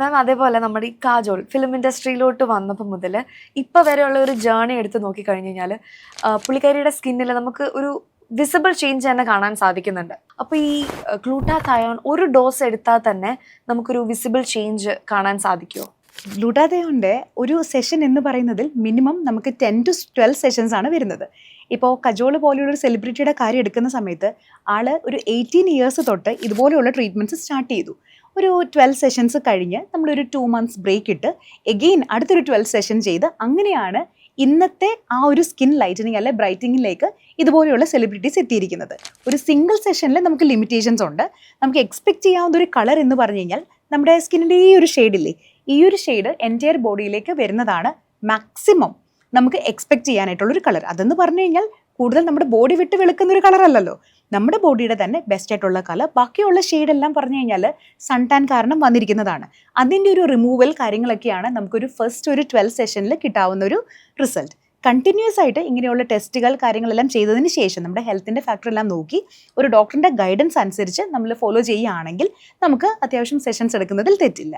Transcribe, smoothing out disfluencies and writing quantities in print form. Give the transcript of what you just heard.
മാം അതേപോലെ നമ്മുടെ ഈ കാജോൾ ഫിലിം ഇൻഡസ്ട്രിയിലോട്ട് വന്നപ്പോൾ മുതൽ ഇപ്പോൾ വരെയുള്ള ഒരു ജേർണി എടുത്ത് നോക്കിക്കഴിഞ്ഞ് കഴിഞ്ഞാൽ പുള്ളിക്കാരിയുടെ സ്കിന്നിൽ നമുക്ക് ഒരു വിസിബിൾ ചേഞ്ച് തന്നെ കാണാൻ സാധിക്കുന്നുണ്ട്. അപ്പോൾ ഈ ഗ്ലൂട്ടാതയോൺ ഒരു ഡോസ് എടുത്താൽ തന്നെ നമുക്കൊരു വിസിബിൾ ചേഞ്ച് കാണാൻ സാധിക്കുമോ? ഗ്ലൂട്ടാതയോണിൻ്റെ ഒരു സെഷൻ എന്ന് പറയുന്നതിൽ മിനിമം നമുക്ക് 10 to 12 സെഷൻസ് ആണ് വരുന്നത്. ഇപ്പോൾ കജോൾ പോലെയുള്ള ഒരു സെലിബ്രിറ്റിയുടെ കാര്യം എടുക്കുന്ന സമയത്ത് ആള് ഒരു 18 ഇയേഴ്സ് തൊട്ട് ഇതുപോലെയുള്ള ട്രീറ്റ്മെൻറ്റ്സ് സ്റ്റാർട്ട് ചെയ്തു. ഒരു 12 സെഷൻസ് കഴിഞ്ഞ് നമ്മളൊരു 2 months ബ്രേക്ക് ഇട്ട് എഗെയിൻ അടുത്തൊരു 12 സെഷൻ ചെയ്ത് അങ്ങനെയാണ് ഇന്നത്തെ ആ ഒരു സ്കിൻ ലൈറ്റനിങ് അല്ലെ ബ്രൈറ്റനിങ്ങിലേക്ക് ഇതുപോലെയുള്ള സെലിബ്രിറ്റീസ് എത്തിയിരിക്കുന്നത്. ഒരു സിംഗിൾ സെഷനിൽ നമുക്ക് ലിമിറ്റേഷൻസ് ഉണ്ട്. നമുക്ക് എക്സ്പെക്ട് ചെയ്യാവുന്ന ഒരു കളർ എന്ന് പറഞ്ഞു കഴിഞ്ഞാൽ നമ്മുടെ സ്കിന്നിൻ്റെ ഈ ഒരു ഷെയ്ഡില്ലേ, ഈ ഒരു ഷെയ്ഡ് എൻറ്റയർ ബോഡിയിലേക്ക് വരുന്നതാണ് മാക്സിമം നമുക്ക് എക്സ്പെക്ട് ചെയ്യാനായിട്ടുള്ളൊരു കളർ. അതെന്ന് പറഞ്ഞു കഴിഞ്ഞാൽ കൂടുതൽ നമ്മുടെ ബോഡി വിട്ട് വെളുക്കുന്ന ഒരു കളർ അല്ലല്ലോ, നമ്മുടെ ബോഡിയുടെ തന്നെ ബെസ്റ്റ് ആയിട്ടുള്ള കളർ. ബാക്കിയുള്ള ഷെയ്ഡെല്ലാം പറഞ്ഞു കഴിഞ്ഞാൽ സൺ ടാൻ കാരണം വന്നിരിക്കുന്നതാണ്. അതിൻ്റെ ഒരു റിമൂവൽ കാര്യങ്ങളൊക്കെയാണ് നമുക്കൊരു ഫസ്റ്റ് ഒരു 12 സെഷനിൽ കിട്ടാവുന്ന ഒരു റിസൾട്ട്. കണ്ടിന്യൂസ് ആയിട്ട് ഇങ്ങനെയുള്ള ടെസ്റ്റുകൾ കാര്യങ്ങളെല്ലാം ചെയ്തതിന് ശേഷം നമ്മുടെ ഹെൽത്തിൻ്റെ ഫാക്ടർ എല്ലാം നോക്കി ഒരു ഡോക്ടറിൻ്റെ ഗൈഡൻസ് അനുസരിച്ച് നമ്മൾ ഫോളോ ചെയ്യുകയാണെങ്കിൽ നമുക്ക് അത്യാവശ്യം സെഷൻസ് എടുക്കുന്നതിൽ തെറ്റില്ല.